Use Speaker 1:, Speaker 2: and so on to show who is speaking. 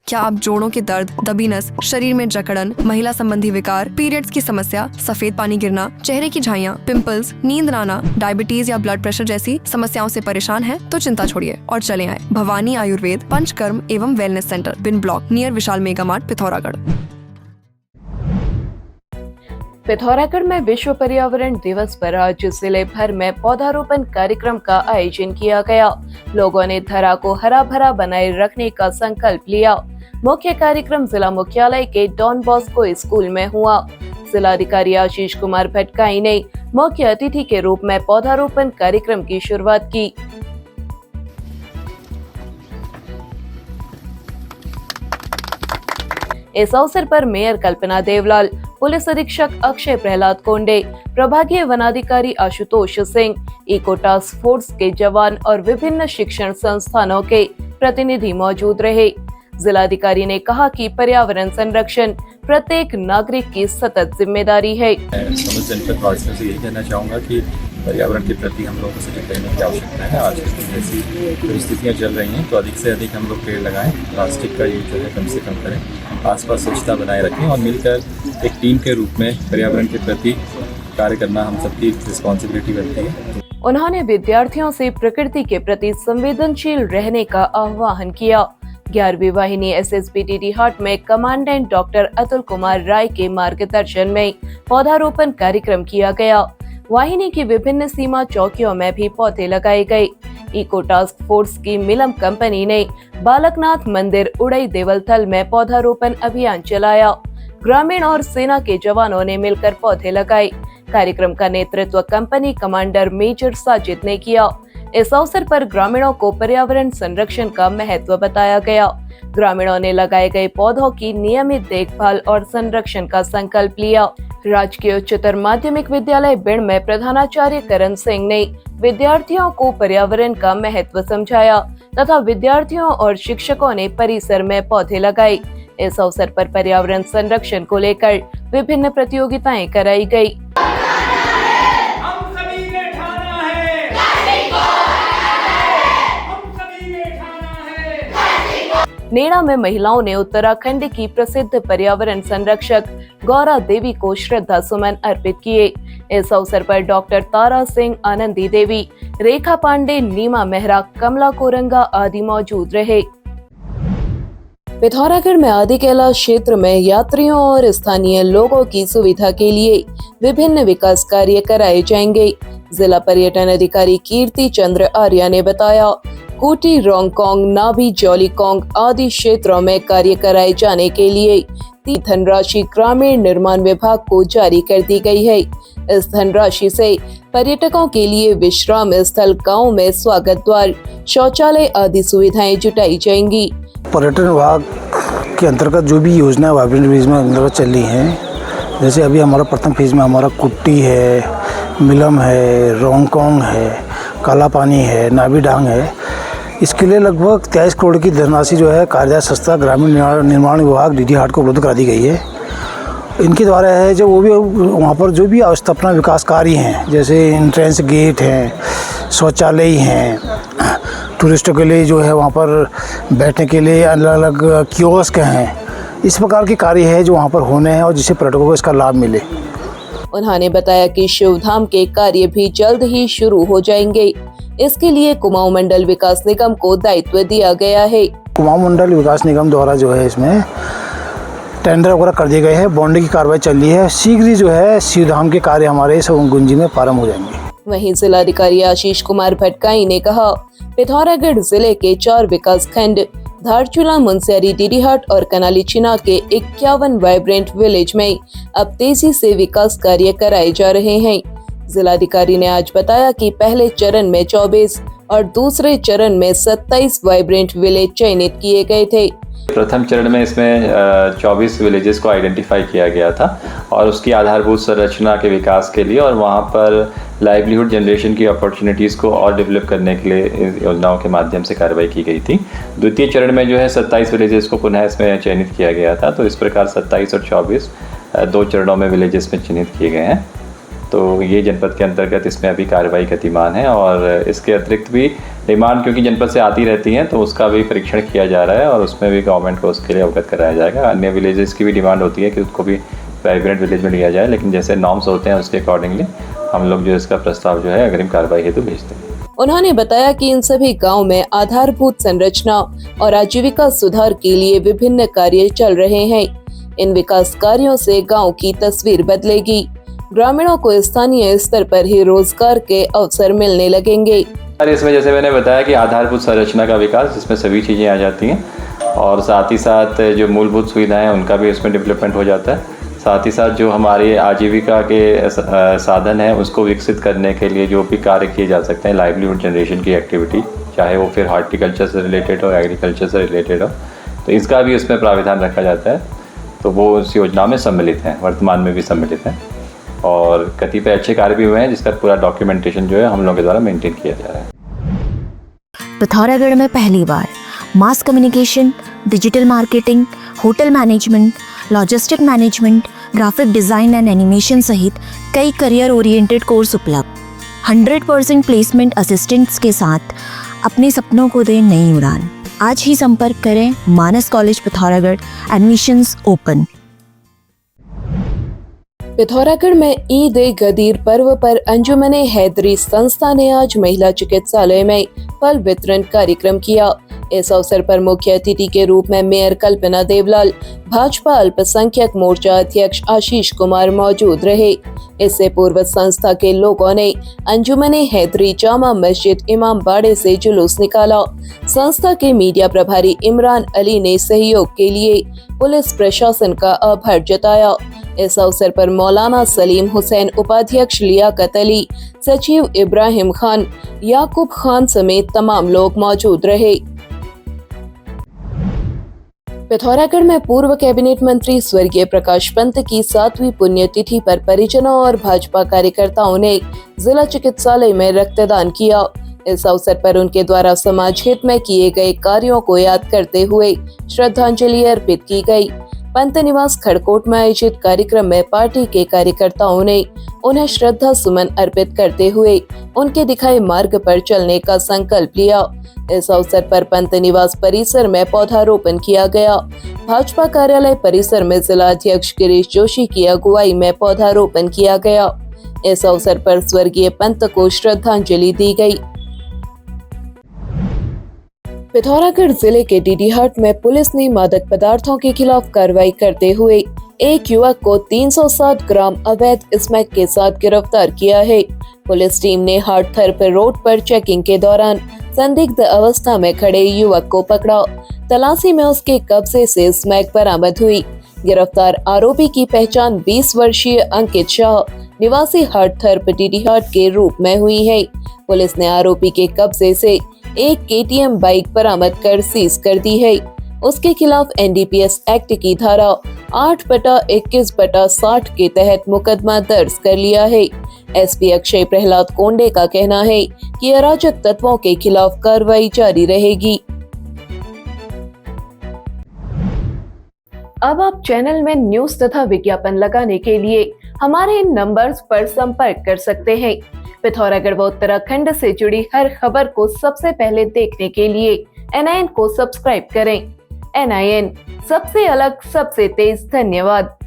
Speaker 1: क्या आप जोड़ों के दर्द, दबी नस, शरीर में जकड़न, महिला संबंधी विकार, पीरियड्स की समस्या, सफेद पानी गिरना, चेहरे की झाइयाँ, पिंपल्स, नींद न आना, डायबिटीज या ब्लड प्रेशर जैसी समस्याओं से परेशान हैं तो चिंता छोड़िए और चले आए भवानी आयुर्वेद पंचकर्म एवं वेलनेस सेंटर, बिन ब्लॉक, नियर विशाल मेगा मार्ट, पिथौरागढ़।
Speaker 2: पिथौरागढ़ में विश्व पर्यावरण दिवस पर आज जिले भर में पौधारोपण कार्यक्रम का आयोजन किया गया। लोगों ने धरा को हरा भरा बनाए रखने का संकल्प लिया। मुख्य कार्यक्रम जिला मुख्यालय के डॉन बॉस्को स्कूल में हुआ। जिलाधिकारी आशीष कुमार भटकाई ने मुख्य अतिथि के रूप में पौधारोपण कार्यक्रम की शुरुआत की। इस अवसर पर मेयर कल्पना देवलाल, पुलिस अधीक्षक अक्षय प्रहलाद कोंडे, प्रभागीय वनाधिकारी Ashutosh Singh, eco task force के जवान और विभिन्न शिक्षण संस्थानों के प्रतिनिधि मौजूद रहे। जिलाधिकारी ने कहा कि पर्यावरण संरक्षण प्रत्येक नागरिक की सतत जिम्मेदारी है।
Speaker 3: समस्त जनपद वासियों से यही कहना चाहूँगा कि पर्यावरण के प्रति हम लोगों को सजग रहने की आवश्यकता है। आज के दिन जैसी परिस्थितियाँ चल रही हैं तो अधिक से अधिक हम लोग पेड़ लगाएं, प्लास्टिक का यूज जो है कम से कम करें, आसपास स्वच्छता बनाए रखें और मिलकर एक टीम के रूप में पर्यावरण के प्रति कार्य करना हम सबकी रिस्पॉन्सिबिलिटी बनती है।
Speaker 2: उन्होंने विद्यार्थियों से प्रकृति के प्रति संवेदनशील रहने का आह्वान किया। 11वीं वाहिनी SSB डीडीहाट में कमांडेंट डॉक्टर अतुल कुमार राय के मार्गदर्शन में पौधारोपण कार्यक्रम किया गया। वाहिनी की विभिन्न सीमा चौकियों में भी पौधे लगाए गए। इको टास्क फोर्स की मिलम कंपनी ने बालकनाथ मंदिर उड़ई देवलथल में पौधारोपण अभियान चलाया। ग्रामीण और सेना के जवानों ने मिलकर पौधे लगाए। कार्यक्रम का नेतृत्व कंपनी कमांडर मेजर साजिद ने किया। इस अवसर पर ग्रामीणों को पर्यावरण संरक्षण का महत्व बताया गया। ग्रामीणों ने लगाए गए पौधों की नियमित देखभाल और संरक्षण का संकल्प लिया। राजकीय उच्चतर माध्यमिक विद्यालय बिण में प्रधानाचार्य करण सिंह ने विद्यार्थियों को पर्यावरण का महत्व समझाया तथा विद्यार्थियों और शिक्षकों ने परिसर में पौधे लगाए। इस अवसर पर पर्यावरण संरक्षण को लेकर विभिन्न प्रतियोगिताएं कराई गई। नेड़ा में महिलाओं ने उत्तराखंड की प्रसिद्ध पर्यावरण संरक्षक गौरा देवी को श्रद्धा सुमन अर्पित किए। इस अवसर पर डॉक्टर तारा सिंह, आनंदी देवी, रेखा पांडे, नीमा मेहरा, कमला कोरंगा आदि मौजूद रहे। पिथौरागढ़ में आदिकेला क्षेत्र में यात्रियों और स्थानीय लोगों की सुविधा के लिए विभिन्न विकास कार्य कराए जाएंगे। जिला पर्यटन अधिकारी कीर्ति चंद्र आर्या ने बताया, कोटी, रोंगकोंग, नाभी, जौलीकोंग आदि क्षेत्रों में कार्य कराए जाने के लिए धनराशि ग्रामीण निर्माण विभाग को जारी कर दी गई है। इस धनराशि से पर्यटकों के लिए विश्राम स्थल, गाँव में स्वागत द्वार, शौचालय आदि सुविधाएं जुटाई जाएंगी।
Speaker 4: पर्यटन विभाग के अंतर्गत जो भी योजना वाइब्रेंट फेज में अंतर्गत चल रही है, जैसे अभी हमारा प्रथम फेज में हमारा कुट्टी है, मिलम है, रोंगकोंग है, काला पानी है, नाभी डांग है, इसके लिए लगभग 23 करोड़ की धनराशि जो है कार्यदायी संस्था ग्रामीण निर्माण विभाग डीडीहाट को उपलब्ध करा दी गई है। इनके द्वारा है जो वो भी वहाँ पर जो भी अवस्थापना विकास कार्य हैं, जैसे एंट्रेंस गेट हैं, शौचालय हैं, टूरिस्टों के लिए जो है वहाँ पर बैठने के लिए अलग अलग कियोस्क हैं, इस प्रकार के कार्य है जो वहाँ पर होने हैं और जिससे पर्यटकों को इसका लाभ मिले।
Speaker 2: उन्होंने बताया कि शिवधाम के कार्य भी जल्द ही शुरू हो जाएंगे। इसके लिए कुमाऊं मंडल विकास निगम को दायित्व दिया गया है।
Speaker 4: कुमाऊं मंडल विकास निगम द्वारा जो है इसमें टेंडर वगैरह कर दिए गए हैं, बॉन्डिंग की कार्रवाई चल रही है। शीघ्र ही जो है शिवधाम के कार्य हमारे गुंजी में प्रारंभ हो जाएंगे।
Speaker 2: वहीं जिलाधिकारी आशीष कुमार भटकाई ने कहा, पिथौरागढ़ जिले के 4 विकास खंड धारचूला, मुनस्यारी, डीडीहाट और कनालीचिना के 51 वाइब्रेंट विलेज में अब तेजी से विकास कार्य कराए जा रहे हैं। जिलाधिकारी ने आज बताया कि पहले चरण में 24 और दूसरे चरण में 27 वाइब्रेंट विलेज चयनित किए गए थे।
Speaker 5: प्रथम चरण में इसमें 24 विलेजेस को आइडेंटिफाई किया गया था और उसकी आधारभूत संरचना के विकास के लिए और वहाँ पर लाइवलीहुड जनरेशन की अपॉर्चुनिटीज़ को और डेवलप करने के लिए योजनाओं के माध्यम से कार्रवाई की गई थी। द्वितीय चरण में जो है 27 विलेजेस को पुनः इसमें चयनित किया गया था। तो इस प्रकार 27 और 24 2 चरणों में विलेजेस में चिन्हित किए गए हैं। तो ये जनपद के अंतर्गत इसमें अभी कार्रवाई गतिमान है। और इसके अतिरिक्त भी डिमांड क्योंकि जनपद से आती रहती हैं तो उसका भी परीक्षण किया जा रहा है और उसमें भी गवर्नमेंट को उसके लिए अवगत कराया जाएगा। अन्य विलेजेस की भी डिमांड होती है कि उसको भी वाइब्रेंट विलेज में लिया जाए, लेकिन जैसे नॉर्म्स होते हैं उसके अकॉर्डिंगली हम लोग जो इसका प्रस्ताव जो है अग्रिम कार्रवाई हेतु भेजते हैं।
Speaker 2: उन्होंने बताया कि इन सभी गांव में आधारभूत संरचना और आजीविका सुधार के लिए विभिन्न कार्य चल रहे हैं। इन विकास कार्यों से गांव की तस्वीर बदलेगी। ग्रामीणों को स्थानीय स्तर पर ही रोजगार के अवसर मिलने लगेंगे।
Speaker 5: और इसमें जैसे मैंने बताया कि आधारभूत संरचना का विकास, जिसमें सभी चीज़ें आ जाती हैं और साथ ही साथ जो मूलभूत सुविधाएं हैं उनका भी इसमें डेवलपमेंट हो जाता है। साथ ही साथ जो हमारे आजीविका के साधन हैं उसको विकसित करने के लिए जो भी कार्य किए जा सकते हैं, लाइवलीहुड जनरेशन की एक्टिविटी, चाहे वो फिर हॉर्टिकल्चर से रिलेटेड हो, एग्रीकल्चर से रिलेटेड हो, तो इसका भी उसमें प्राविधान रखा जाता है। तो वो उस योजना में सम्मिलित हैं, वर्तमान में भी सम्मिलित हैं और कतिपय अच्छे कार्य भी हुए हैं जिसका पूरा डॉक्यूमेंटेशन जो है हम लोगों के द्वारा मेंटेन किया जा रहा है।
Speaker 6: पिथौरागढ़ में पहली बार mass communication, digital marketing, hotel management, logistic management, graphic design and animation सहित कई करियर ओरिएंटेड कोर्स उपलब्ध। 100% प्लेसमेंट असिस्टेंट्स के साथ अपने सपनों को दें नई उड़ान। आज ही संपर्क करें Manas college Pithoragarh, admissions open.
Speaker 2: Pithoragarh में ईद ए गदीर पर्व पर अंजुमने हैदरी संस्था ने आज महिला चिकित्सालय में फल वितरण कार्यक्रम किया। इस अवसर पर मुख्य अतिथि के रूप में मेयर कल्पना देवलाल, भाजपा अल्पसंख्यक मोर्चा अध्यक्ष आशीष कुमार मौजूद रहे। इससे पूर्व संस्था के लोगों ने अंजुमने हैदरी जामा मस्जिद इमाम बाड़े से जुलूस निकाला। संस्था के मीडिया प्रभारी इमरान अली ने सहयोग के लिए पुलिस प्रशासन का आभार जताया। इस अवसर पर मौलाना सलीम हुसैन, उपाध्यक्ष लियाकत अली, सचिव इब्राहिम खान, याकूब खान समेत तमाम लोग मौजूद रहे। पिथौरागढ़ में पूर्व कैबिनेट मंत्री स्वर्गीय प्रकाश पंत की 7वीं पुण्यतिथि पर परिजनों और भाजपा कार्यकर्ताओं ने जिला चिकित्सालय में रक्तदान किया। इस अवसर पर उनके द्वारा समाज हित में किए गए कार्यों को याद करते हुए श्रद्धांजलि अर्पित की गई। पंत निवास खड़कोट में आयोजित कार्यक्रम में पार्टी के कार्यकर्ताओं ने उन्हें श्रद्धा सुमन अर्पित करते हुए उनके दिखाए मार्ग पर चलने का संकल्प लिया। इस अवसर पर पंत निवास परिसर में पौधारोपण किया गया। भाजपा कार्यालय परिसर में जिला अध्यक्ष गिरीश जोशी की अगुवाई में पौधारोपण किया गया। इस अवसर पर स्वर्गीय पंत को श्रद्धांजलि दी गई। पिथौरागढ़ जिले के डीडीहाट में पुलिस ने मादक पदार्थों के खिलाफ कार्रवाई करते हुए एक युवक को 307 ग्राम अवैध स्मैक के साथ गिरफ्तार किया है। पुलिस टीम ने हाट थरप रोड पर चेकिंग के दौरान संदिग्ध अवस्था में खड़े युवक को पकड़ा। तलाशी में उसके कब्जे से स्मैक बरामद हुई। गिरफ्तार आरोपी की पहचान 20 वर्षीय अंकित शाह, निवासी हाट थरप डीडीहाट के रूप में हुई है। पुलिस ने आरोपी के कब्जे से एक KTM बाइक बरामद कर सीज कर दी है। उसके खिलाफ NDPS एक्ट की धारा 8/21/60 के तहत मुकदमा दर्ज कर लिया है। SP अक्षय प्रहलाद कोंडे का कहना है कि अराजक तत्वों के खिलाफ कार्रवाई जारी रहेगी। अब आप चैनल में न्यूज तथा विज्ञापन लगाने के लिए हमारे इन नंबर्स पर संपर्क कर सकते हैं। पिथौरागढ़ व उत्तराखंड से जुड़ी हर खबर को सबसे पहले देखने के लिए NIN को सब्सक्राइब करें। NIN, सबसे अलग, सबसे तेज। धन्यवाद।